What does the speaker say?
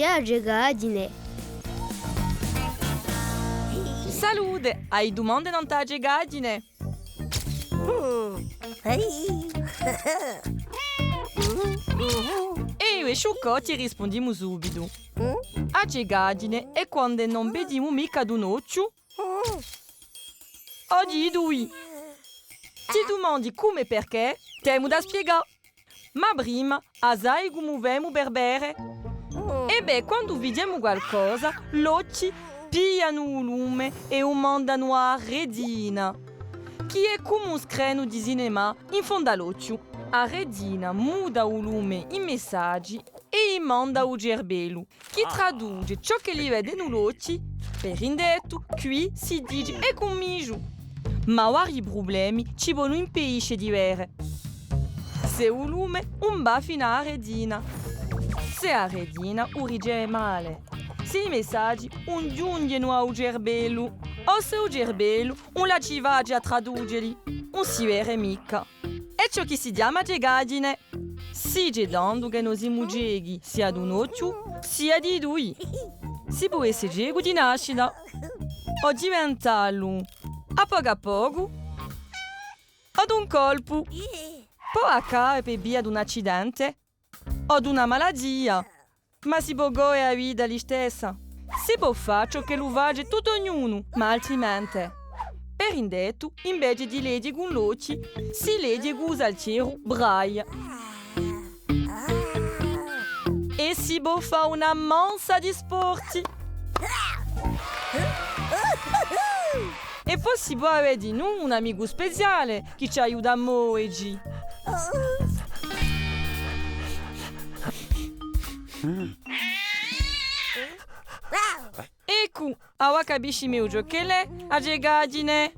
a gegadine. Salute, hai domande non ta gegadine? E io e Sciucco ti rispondiamo subito. A gegadine è quando non vediamo mica d'un occhio. Oggi due. Ti domandi come e perché? Temo da spiegare. Ma prima, sai come vemo berbere? E beh, quando vediamo qualcosa, l'occhi pigliano un lume e lo mandano a redina, che è come un schermo di cinema in fondo all'occhio. A redina muda il lume in messaggi e manda al cervello, che traduce ciò che gli vede nell'occhio per indetto, qui si dice e comicio. Ma vari problemi ci vogliono impedire di vedere. Se il lume non va fino a redina. Se a redina urige male. Se i messaggi non giungono al cervello. O se il cervello non la ci va a tradurli. Non si vede mica. È ciò che si chiama gegadine. Si gedando che non si muggeghi sia d'un occhio sia di due. Si può essere gego di nascita o diventarlo a poco ad un colpo. Può accadere per via di un accidente o di una malattia, ma si può godere la vita lì stessa. Si può fare ciò che lo vage tutto ognuno, ma altrimenti. Per indetto, invece di legge con l'occhio, si legge con usa il cielo braille. E si può fare una mansa di sporti. E poi si può avere di noi un amico speciale che ci aiuta a muoverci. Ecco, ora capisci meglio che lei ha gegadine.